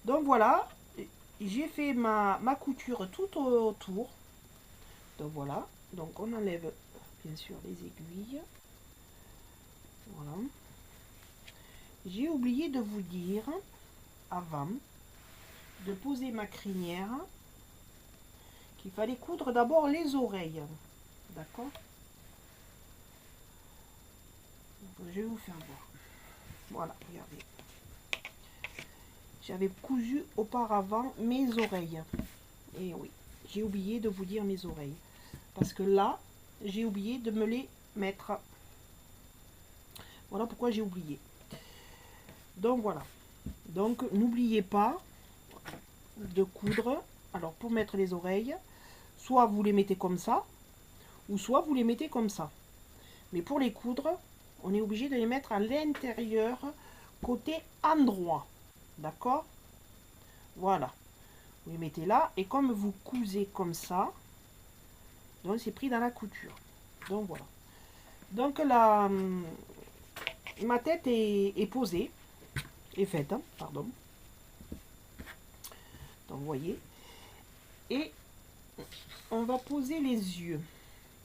Donc voilà, j'ai fait ma couture tout autour. Donc voilà, donc on enlève bien sûr les aiguilles. Voilà. J'ai oublié de vous dire avant de poser ma crinière qu'il fallait coudre d'abord les oreilles. D'accord? Je vais vous faire voir. Voilà, regardez. J'avais cousu auparavant mes oreilles. Et oui, j'ai oublié de vous dire mes oreilles. Parce que là, j'ai oublié de me les mettre. Voilà pourquoi j'ai oublié. Donc voilà. Donc n'oubliez pas de coudre. Alors pour mettre les oreilles, soit vous les mettez comme ça, ou soit vous les mettez comme ça. Mais pour les coudre, on est obligé de les mettre à l'intérieur, côté endroit. D'accord? Voilà. Vous les mettez là, et comme vous cousez comme ça, donc c'est pris dans la couture. Donc voilà. Donc ma tête est posée, est faite, hein, pardon. Donc vous voyez. Et on va poser les yeux.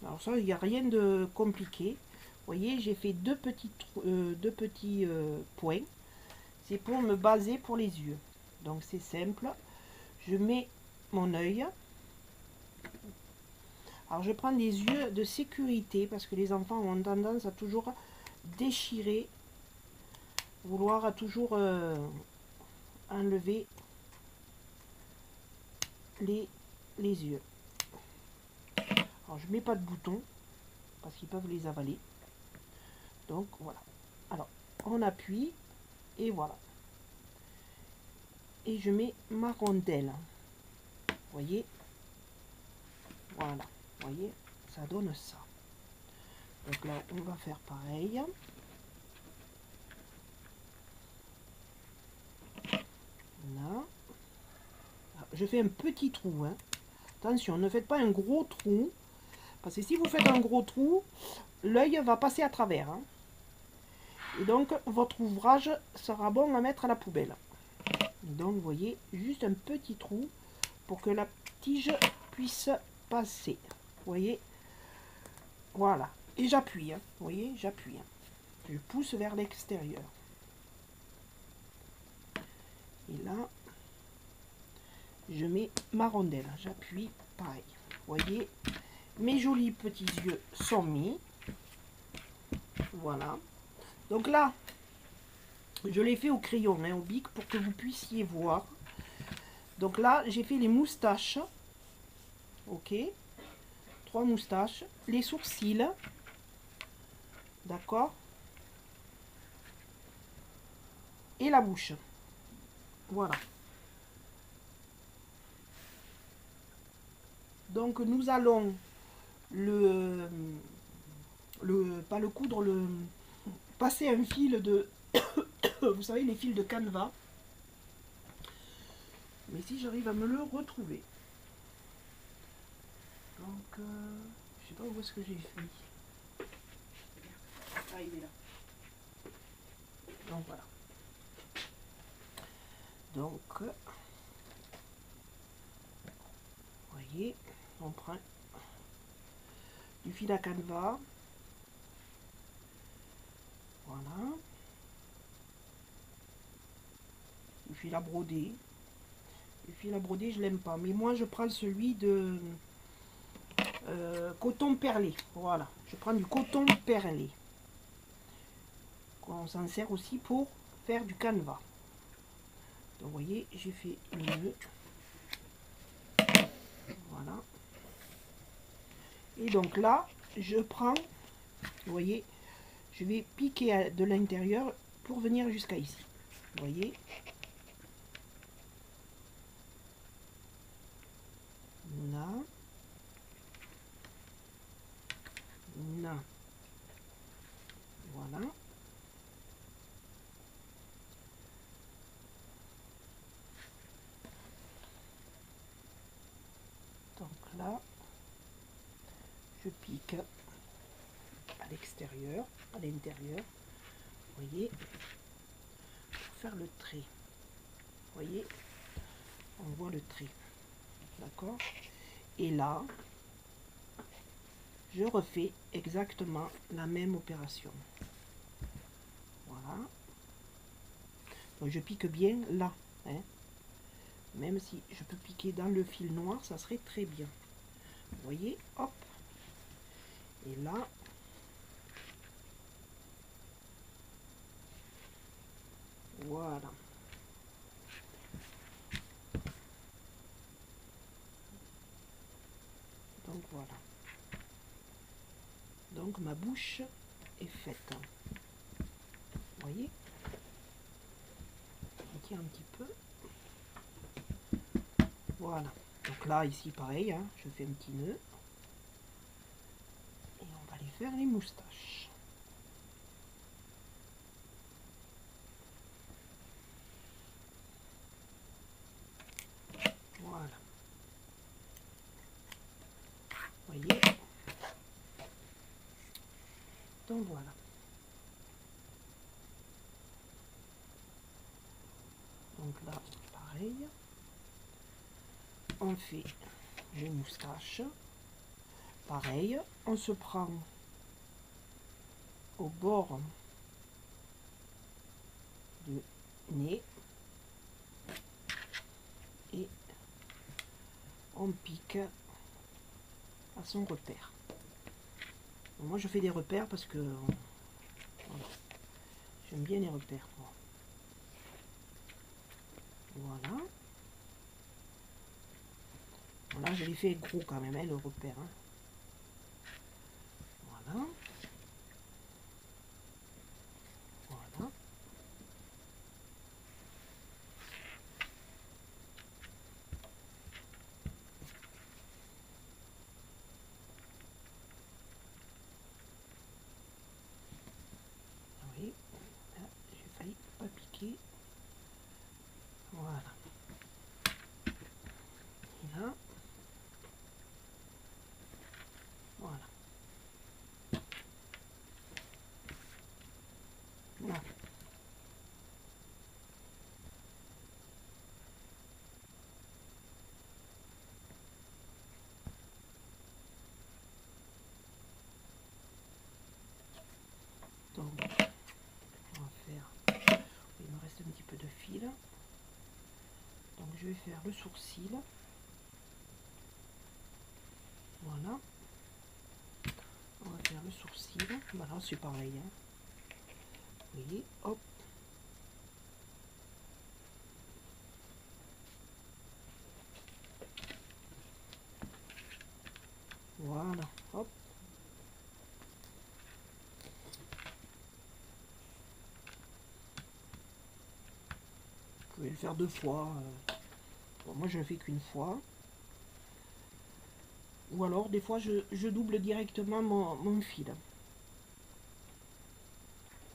Alors ça, il n'y a rien de compliqué. Vous voyez, j'ai fait deux petits points. C'est pour me baser pour les yeux. Donc c'est simple. Je mets mon œil. Alors je prends des yeux de sécurité parce que les enfants ont tendance à toujours déchirer, vouloir à toujours enlever les yeux. Alors je mets pas de boutons parce qu'ils peuvent les avaler. Donc voilà. Alors on appuie et voilà. Et je mets ma rondelle. Vous voyez? Voilà. Vous voyez? Ça donne ça. Donc là on va faire pareil. Là. Je fais un petit trou. Hein. Attention, ne faites pas un gros trou. Parce que si vous faites un gros trou, l'œil va passer à travers. Hein. Et donc, votre ouvrage sera bon à mettre à la poubelle. Et donc, vous voyez, juste un petit trou pour que la tige puisse passer. Vous voyez? Voilà. Et j'appuie. Hein. Vous voyez? J'appuie. Hein. Je pousse vers l'extérieur. Et là, je mets ma rondelle. J'appuie pareil. Vous voyez? Mes jolis petits yeux sont mis. Voilà. Donc là, je l'ai fait au crayon, hein, au bic, pour que vous puissiez voir. Donc là, j'ai fait les moustaches. Ok. 3 moustaches. Les sourcils. D'accord. Et la bouche. Voilà. Donc nous allons pas le coudre, passer un fil de, vous savez, les fils de canevas. Mais si j'arrive à me le retrouver. Donc, je sais pas où est-ce que j'ai fait. Ah, il est là. Donc voilà. Donc, vous voyez, on prend du fil à canevas. Voilà. Du fil à broder. Le fil à broder, je l'aime pas. Mais moi, je prends celui de coton perlé. Voilà. Je prends du coton perlé. On s'en sert aussi pour faire du canevas. Donc, vous voyez, j'ai fait le nœud. Voilà. Et donc là, je prends, vous voyez, je vais piquer de l'intérieur pour venir jusqu'à ici. Vous voyez. Là. Là. Voilà. Donc là, je pique à l'extérieur, à l'intérieur. Vous voyez, pour faire le trait. Vous voyez. On voit le trait. D'accord? Et là, je refais exactement la même opération. Voilà. Donc je pique bien là. Hein. Même si je peux piquer dans le fil noir, ça serait très bien. Vous voyez? Hop. Et là, voilà. Donc voilà. Donc ma bouche est faite. Vous voyez? On tire un petit peu. Voilà. Donc là, ici, pareil, hein, je fais un petit nœud. Et on va aller faire les moustaches. Voilà. Vous voyez? Donc voilà. Donc là, pareil. On fait les moustaches. Pareil, on se prend au bord du nez et on pique à son repère. Donc moi je fais des repères parce que voilà, j'aime bien les repères. Voilà. Voilà, je l'ai fait gros quand même, hein, le repère. Hein. Voilà. Voilà. Oui, j'ai failli pas piquer. Voilà. Et là, voilà. Voilà. Donc, on va faire. Il me reste un petit peu de fil. Donc, je vais faire le sourcil. Voilà. On va faire le sourcil. Voilà, c'est pareil. Hein. Vous voyez, hop. Voilà, hop. Vous pouvez le faire 2 fois. Bon, moi, je le fais qu'une fois. Ou alors, des fois, je double directement mon fil.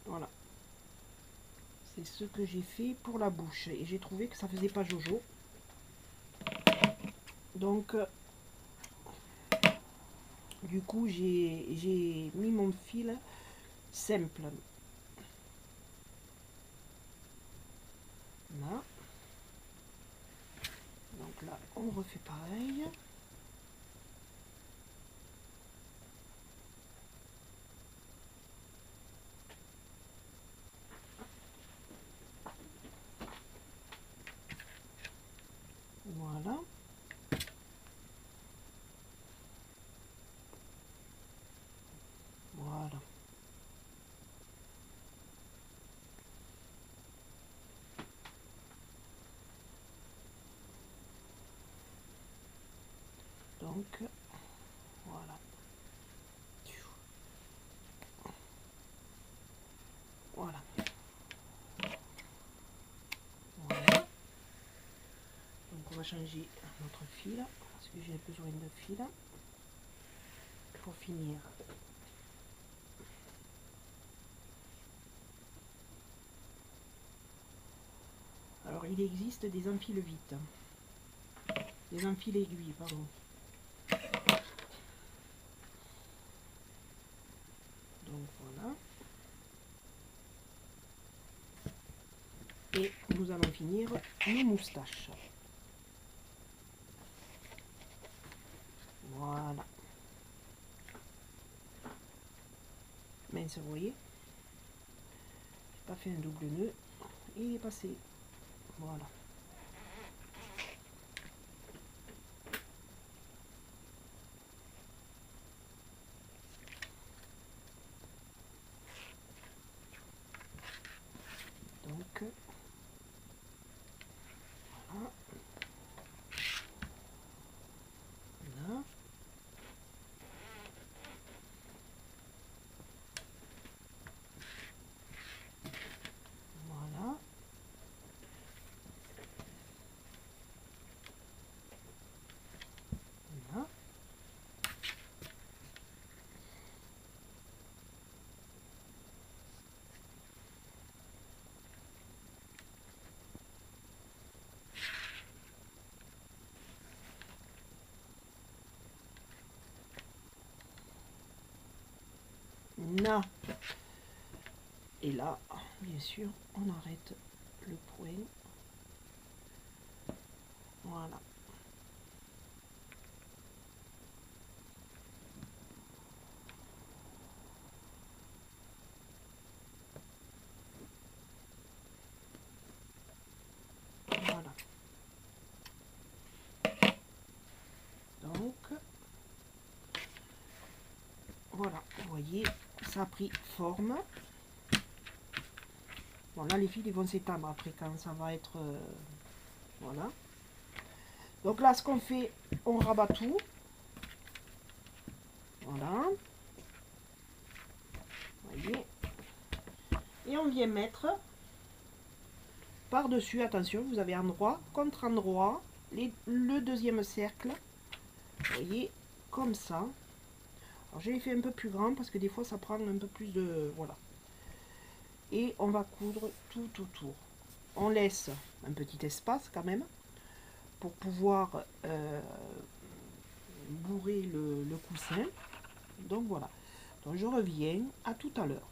Voilà. C'est ce que j'ai fait pour la bouche. Et j'ai trouvé que ça faisait pas jojo. Donc, du coup, j'ai mis mon fil simple. Là. Donc là, on refait pareil. Voilà. Voilà. Donc, voilà. Voilà. Voilà. Donc, on va changer notre fil parce que j'ai besoin de fil pour finir. Alors, il existe des enfiles vite. Des enfiles aiguilles, pardon. Donc, voilà. Et nous allons finir nos moustaches. Voilà. Mince, vous voyez, j'ai pas fait un double nœud, il est passé. Voilà. Donc, voilà. Là. Voilà. Là. Là. Et là, bien sûr, on arrête le point. Voilà. Voilà. Donc, voilà, vous voyez, ça a pris forme. Bon, là, les fils, ils vont s'étendre après quand ça va être... voilà. Donc là, ce qu'on fait, on rabat tout. Voilà. Vous voyez. Et on vient mettre par-dessus, attention, vous avez endroit contre endroit, le deuxième cercle. Vous voyez, comme ça. Alors, je l'ai fait un peu plus grand parce que des fois, ça prend un peu plus de... Voilà. Et on va coudre tout autour. On laisse un petit espace quand même pour pouvoir bourrer le coussin. Donc voilà. Donc je reviens à tout à l'heure.